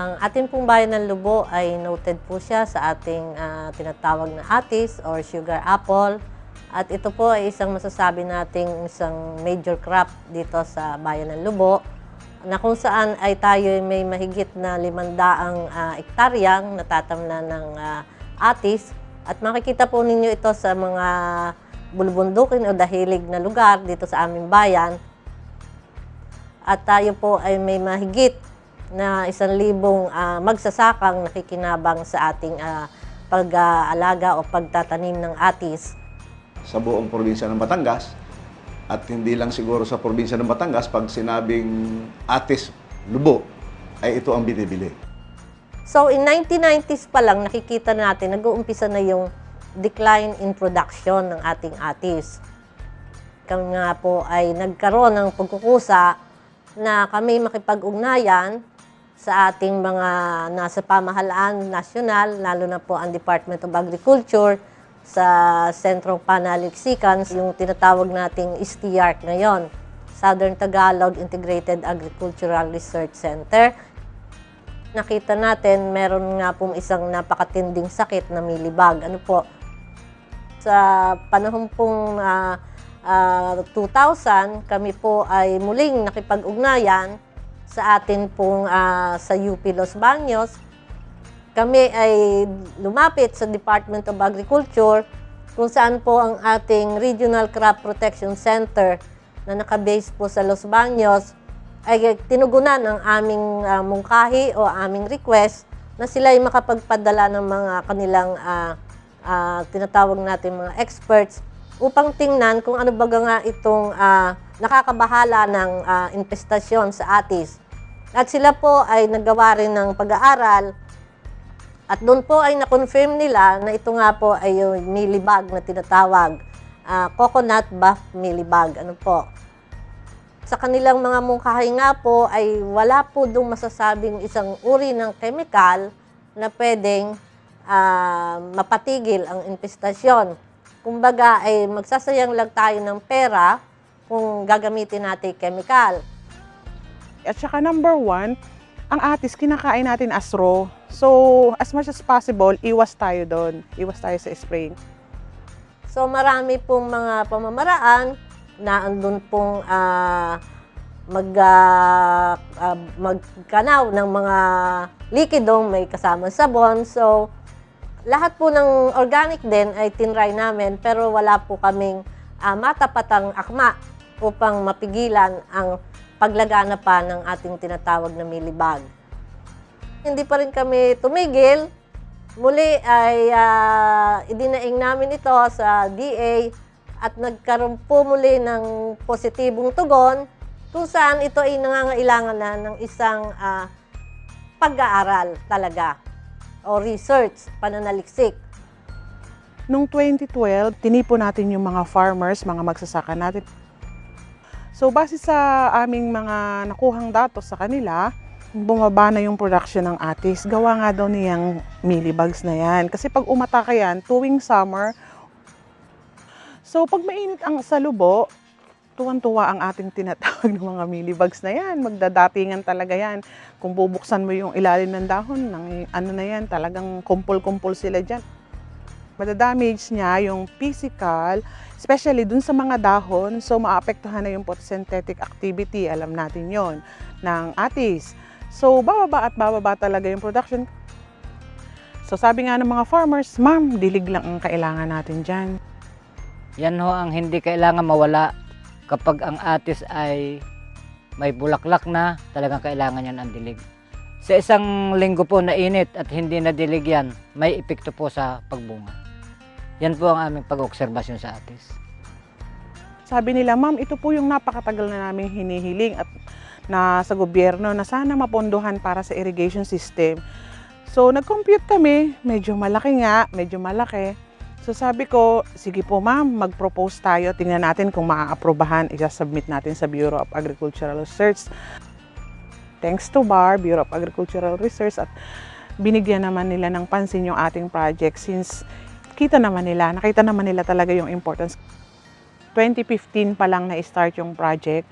Ang ating pong bayan ng Lubo ay noted po siya sa ating tinatawag na atis or sugar apple. At ito po ay isang masasabi nating isang major crop dito sa bayan ng Lubo na kung saan ay tayo may mahigit na 500 ektaryang natatamnan ng atis. At makikita po ninyo ito sa mga bulubundukin o dahilig na lugar dito sa aming bayan. At tayo po ay may mahigit na 1,000 magsasakang nakikinabang sa ating pag-aalaga o pagtatanim ng atis. Sa buong probinsya ng Batangas, at hindi lang siguro sa probinsya ng Batangas, pag sinabing atis Lubo, ay ito ang binibili. So in 1990s pa lang nakikita natin, nag-uumpisa na yung decline in production ng ating atis. Kami nga po ay nagkaroon ng pagkukusa na kami makipag-ugnayan sa ating mga nasa pamahalaan nasyonal, lalo na po ang Department of Agriculture sa Sentrong Panaliksikan, yung tinatawag nating STARC ngayon, Southern Tagalog Integrated Agricultural Research Center. Nakita natin, meron nga pong isang napakatinding sakit na mealybug. Ano po? Sa panahon pong 2000, kami po ay muling nakipag-ugnayan sa atin pong sa UP Los Baños. Kami ay lumapit sa Department of Agriculture kung saan po ang ating Regional Crop Protection Center na nakabase po sa Los Baños ay tinugunan ang aming mungkahi o aming request na sila ay makapagpadala ng mga kanilang tinatawag natin mga experts upang tingnan kung ano baga nga itong nakakabahala ng infestasyon sa atis. At sila po ay naggawa rin ng pag-aaral at doon po ay na-confirm nila na ito nga po ay yung mealybug na tinatawag, coconut buff mealybug. Ano po? Sa kanilang mga mungkahi nga po ay wala po doon masasabing isang uri ng chemical na pwedeng mapatigil ang infestasyon. Kumbaga ay magsasayang lang tayo ng pera kung gagamitin natin chemical. At saka number 1, ang atis kinakain natin as raw. So as much as possible, iwas tayo doon. Iwas tayo sa spraying. So marami pong mga pamamaraan na andun pong magkanaw ng mga likidong may kasamang sabon. So lahat po ng organic din ay tinry namin pero wala po kaming matapatang akma upang mapigilan ang paglagana pa ng ating tinatawag na mealybug. Hindi pa rin kami tumigil. Muli ay idinaing namin ito sa DA at nagkaroon po muli ng positibong tugon kung saan ito ay nangangailangan na ng isang pag-aaral talaga o research, pananaliksik. Noong 2012, tinipon natin yung mga farmers, mga magsasaka natin. So base sa aming mga nakuhang datos sa kanila, bumaba na yung production ng atis. Gawa nga daw niyang mealybugs na yan. Kasi pag umatake yan, tuwing summer, so pag mainit ang sa Lubo, tuwan-tuwa ang ating tinatawag ng mga mealybugs na yan. Magdadatingan talaga yan. Kung bubuksan mo yung ilalim ng dahon, ng ano na yan, talagang kumpul-kumpul sila dyan. Madadamage niya yung physical, especially dun sa mga dahon, so maapektuhan na yung photosynthetic activity, alam natin yon ng atis. So bababa at bababa talaga yung production. So sabi nga ng mga farmers, ma'am, dilig lang ang kailangan natin dyan. Yan ho ang hindi kailangan mawala kapag ang atis ay may bulaklak na, talagang kailangan yan ang dilig. Sa isang linggo po na init at hindi na dilig yan, may epekto po sa pagbunga. Yan po ang aming pag-obserbasyon sa atis. Sabi nila, ma'am, ito po yung napakatagal na naming hinihiling at na sa gobyerno na sana mapondohan para sa irrigation system. So nag-compute kami, medyo malaki nga, medyo malaki. So sabi ko, sige po ma'am, mag-propose tayo, tingnan natin kung maa-aprobahan, i-submit natin sa Bureau of Agricultural Research. Thanks to BAR, Bureau of Agricultural Research, at binigyan naman nila ng pansin yung ating project since nakita naman nila talaga yung importance. 2015 pa lang na-start yung project.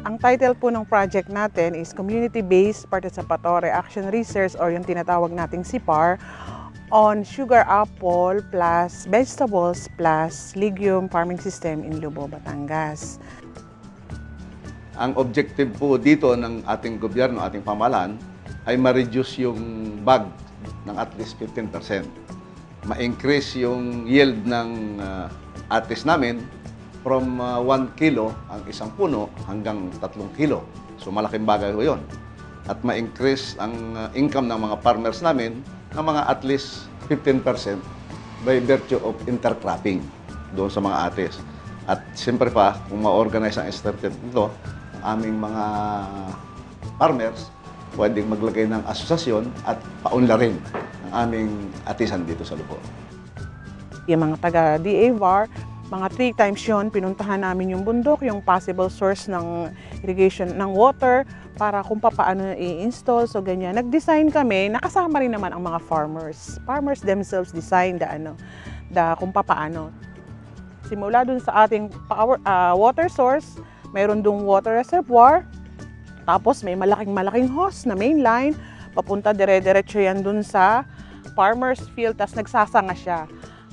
Ang title po ng project natin is Community-Based Participatory Action Research or yung tinatawag nating CPAR on Sugar Apple plus Vegetables plus Legume Farming System in Lubo, Batangas. Ang objective po dito ng ating gobyerno, ating pamahalaan, ay ma-reduce yung bag ng at least 15%. Ma-increase yung yield ng atis namin from 1 kilo ang isang puno hanggang 3 kilo. So malaking bagay ho yun. At ma-increase ang income ng mga farmers namin ng mga at least 15% by virtue of intercropping doon sa mga atis. At siyempre pa, kung ma-organize ang started nito, ang aming mga farmers pwedeng maglagay ng asosasyon at paunlarin ang aming atisan dito sa Lubo. Yung mga taga-DAVAR, mga 3 times yun, pinuntahan namin yung bundok, yung possible source ng irrigation ng water para kung paano i-install. So ganyan, nag-design kami, nakasama rin naman ang mga farmers. Farmers themselves design kung paano. Simula dun sa ating water source, mayroon dong water reservoir, tapos may malaking hose na main line, papunta dire-diretso yan dun sa farmer's field, tapos nagsasanga siya.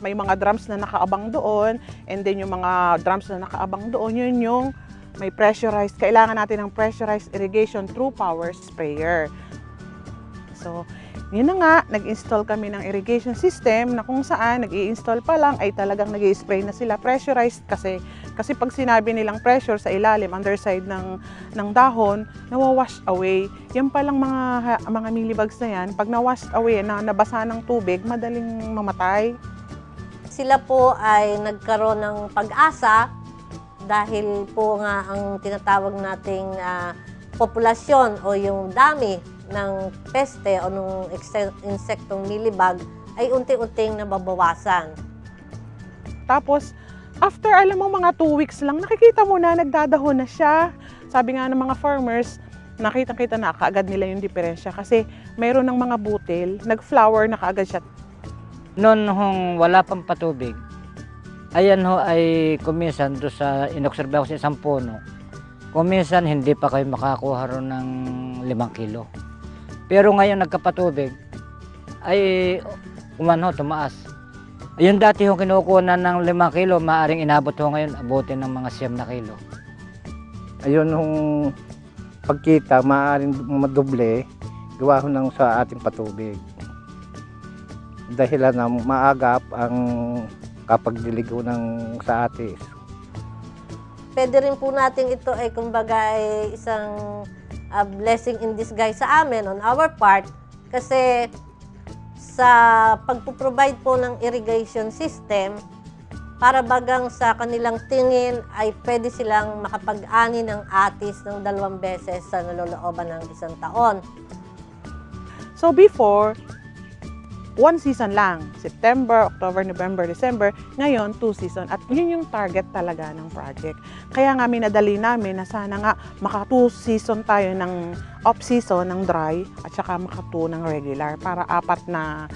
May mga drums na nakaabang doon, and then yung mga drums na nakaabang doon, yun yung may pressurized, kailangan natin ng pressurized irrigation through power sprayer. So, yun na nga, nag-install kami ng irrigation system na kung saan nag-i-install pa lang ay talagang nag-i-spray na sila pressurized kasi pag sinabi nilang pressure sa ilalim, underside ng dahon, nawawash away. Yan palang mga millibugs na yan, pag nawash away, na nabasa ng tubig, madaling mamatay. Sila po ay nagkaroon ng pag-asa dahil po nga ang tinatawag nating populasyon o yung dami ng peste o nung insektong millibug ay unti-unting nababawasan. Tapos, after alam mo mga 2 weeks lang, nakikita mo na nagdadahon na siya. Sabi nga ng mga farmers, nakita na kaagad nila yung diferensya kasi mayroon ng mga butil, nag-flower na kaagad siya. Noon hong wala pang patubig, ayan ho ay kuminsan doon sa inobserba ko sa isang puno. Kuminsan hindi pa kayo makakuha ron ng 5 kilo. Pero ngayon nagkapatubig, ay tumaas. Ayun dati ho kinukuha ng 5 kilo, maaaring inabot ho ngayon, abutin ng mga 9 na kilo. Ayun yung pagkita, maaaring madoble, gawa ho ng sa ating patubig. Dahilan na maagap ang kapagdiligo ng sa atis. Pwede rin po natin ito ay kumbaga ay isang blessing in disguise sa amin on our part kasi sa pagpo-provide po ng irrigation system, para bagang sa kanilang tingin ay pwede silang makapag-ani ng atis ng 2 beses sa nalolooban ng 1 taon. So before, 1 season lang, September, October, November, December, ngayon 2 season. At yun yung target talaga ng project. Kaya nga minadali namin na sana nga maka 2 season tayo ng off-season, ng dry, at saka maka 2 ng regular para 4 na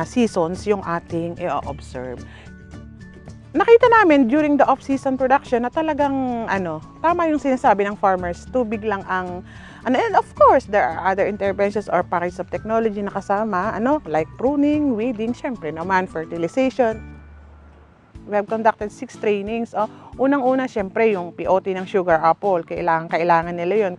seasons yung ating i-observe. Nakita namin during the off-season production na talagang tama yung sinasabi ng farmers, tubig lang ang and of course, there are other interventions or package of technology na kasama, like pruning, weeding, syempre naman, fertilization. We have conducted 6 trainings. Unang-una, syempre, yung POT ng sugar apple, kailangan nila yun.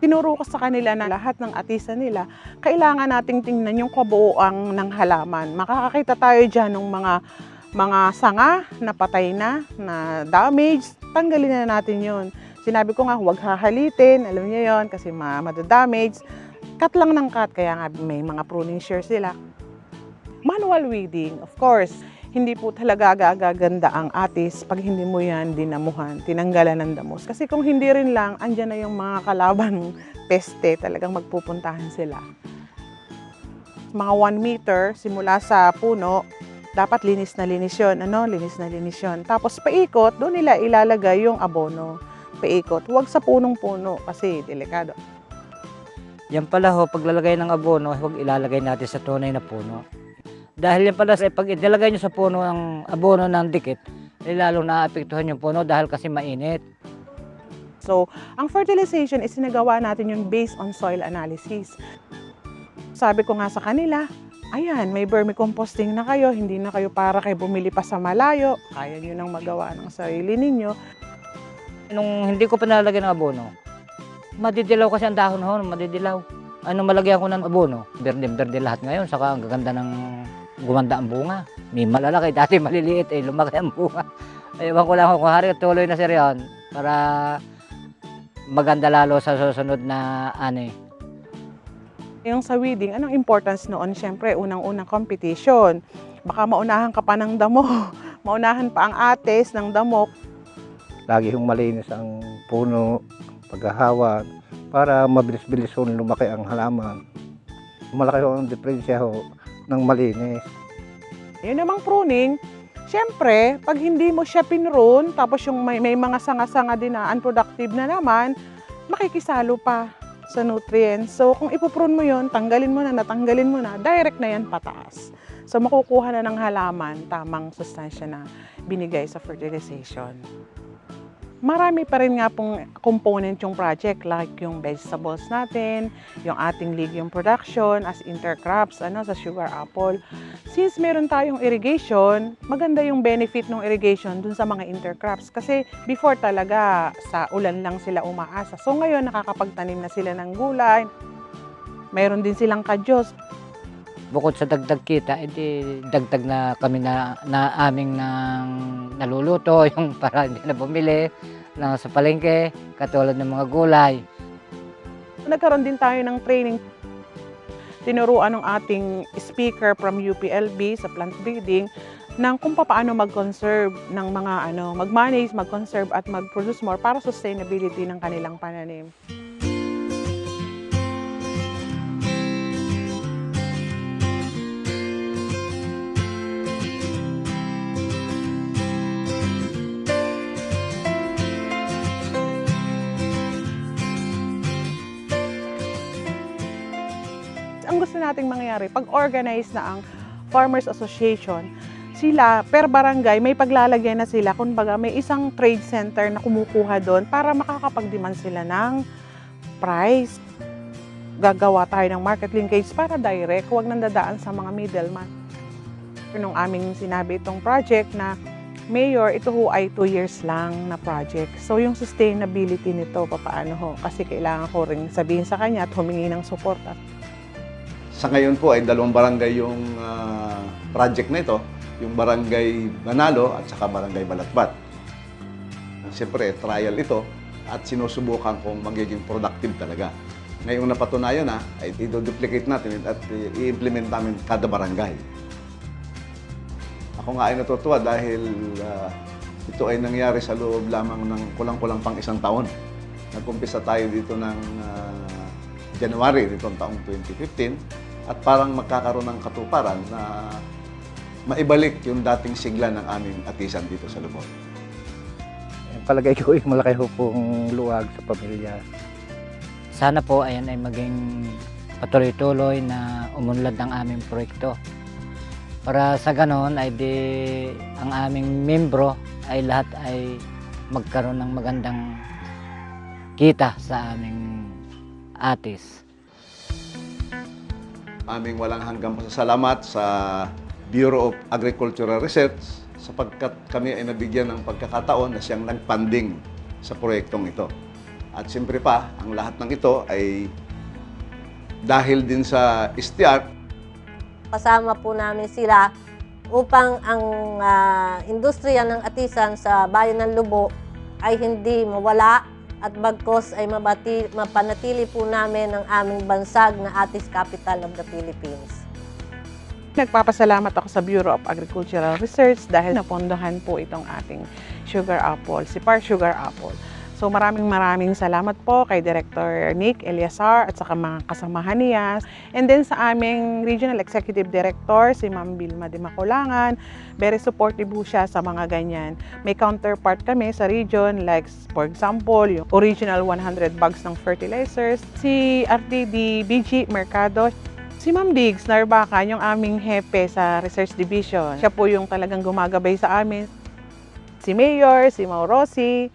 Tinuro ko sa kanila na lahat ng atisan nila, kailangan nating tingnan yung kabuuan ng halaman. Makakakita tayo dyan ng mga sanga na patay na damage, tanggalin na natin yun. Sinabi ko nga, huwag hahalitin, alam niyo yon kasi madadamage. Cut lang ng cut, kaya nga may mga pruning shears sila. Manual weeding, of course, hindi po talaga gaganda ang atis pag hindi mo yan dinamuhan, tinanggalan ng damos. Kasi kung hindi rin lang, andyan na yung mga kalaban peste, talagang magpupuntahan sila. Mga 1 meter, simula sa puno, dapat linis na linis yun. Linis na linis yun. Tapos paikot, doon nila ilalagay yung abono. Paikot. Huwag sa punong-puno kasi delikado. Yan pala ho, paglalagay ng abono, huwag ilalagay natin sa tunay na puno. Dahil yan pala, pag ilalagay nyo sa puno ang abono ng dikit, lalong naapektuhan yung puno dahil kasi mainit. So, ang fertilization is sinagawa natin yung based on soil analysis. Sabi ko nga sa kanila, ayan, may vermicomposting na kayo, hindi na kayo para kayo bumili pa sa malayo, kaya nyo nang magawa ng sarili ninyo. Nung hindi ko pa nalagyan ng abono, madidilaw kasi ang dahon ho, madidilaw. Ano malagyan ko ng abono? Berde-berde lahat ngayon, saka ang gaganda ng gumanda ang bunga. May malalaki, dati maliliit, lumaki ang bunga. Ewan ko lang kung hari, tuloy na sir yun, para maganda lalo sa susunod na ani. Yung sa weeding, anong importance noon? Siyempre, unang-unang competition. Baka maunahan ka pa ng damo. Maunahan pa ang ates ng damo. Lagi hong malinis ang puno, paghahawa, para mabilis-bilis hong lumaki ang halaman. Malaki ho ang diferensya ho ng malinis. Yun namang pruning, siyempre, pag hindi mo siya pinrune, tapos yung may mga sanga-sanga din na unproductive na naman, makikisalo pa sa nutrients. So, kung ipuprune mo yun, tanggalin mo na, natanggalin mo na, direct na yan pataas. So, makukuha na ng halaman tamang sustansya na binigay sa fertilization. Marami pa rin nga pong component yung project, like yung vegetables natin, yung ating legume production as intercrops sa sugar apple. Since meron tayong irrigation, maganda yung benefit ng irrigation dun sa mga intercrops. Kasi before talaga, sa ulan lang sila umaasa. So ngayon, nakakapagtanim na sila ng gulay. Mayroon din silang kadyos. Bukod sa dagdag kita, edi dagdag na kami na aming nang naluluto, yung para hindi na bumili na sa palengke, katulad ng mga gulay. Nagkaroon din tayo ng training. Tinuruan ng ating speaker from UPLB sa plant breeding ng kung paano mag-conserve ng mga mag-manage, mag-conserve at mag-produce more para sustainability ng kanilang pananim. Ang gusto nating mangyari, pag-organize na ang Farmers Association, sila per barangay may paglalagyan na sila, kumbaga may isang trade center na kumukuha doon para makakapag-demand sila ng price. Gagawa tayo ng market linkage para direct, huwag nang dadaan sa mga middleman. Nung aming sinabi itong project na, Mayor, ito ho ay 2 years lang na project. So yung sustainability nito, papaano ho? Kasi kailangan ko rin sabihin sa kanya at humingi ng suporta. Sa ngayon po ay 2 barangay yung project na ito, yung Barangay Banalo at saka Barangay Balatbat. Siyempre, trial ito at sinusubukan kung magiging productive talaga. Ngayong napatunayan na, ay i-duplicate natin at i-implement namin kada barangay. Ako nga ay natutuwa dahil ito ay nangyari sa loob lamang ng kulang-kulang pang 1 taon. Nag-umpisa tayo dito ng January nitong taong 2015 at parang magkakaroon ng katuparan na maibalik yung dating sigla ng aming atisan dito sa Lubon. Palagay ko ay malaki ho pong luwag sa pamilya. Sana po ayan ay maging patuloy-tuloy na umunlad ang aming proyekto. Para sa ganon ay ang aming membro ay lahat ay magkaroon ng magandang kita sa aming atis. Aming walang hanggang pasasalamat sa Bureau of Agricultural Research sapagkat kami ay nabigyan ng pagkakataon na siyang nag-funding sa proyektong ito. At siyempre pa, ang lahat ng ito ay dahil din sa STR. Kasama po namin sila upang ang industriya ng atisan sa bayan ng Lubo ay hindi mawala at bagkos ay mapanatili po namin ang aming bansag na Atis Capital of the Philippines. Nagpapasalamat ako sa Bureau of Agricultural Research dahil napondohan po itong ating sugar apple, si Par Sugar Apple. So maraming salamat po kay Director Nick Eliazar at saka mga kasamahan niya. And then sa aming Regional Executive Director, si Ma'am Vilma de Maculangan, very supportive po siya sa mga ganyan. May counterpart kami sa region like for example, yung original 100 bags ng fertilizers, si RTD BG Mercado, si Ma'am Diggs Narbacan, yung aming hepe sa Research Division. Siya po yung talagang gumagabay sa amin. Si Mayor, si Mau Rossi,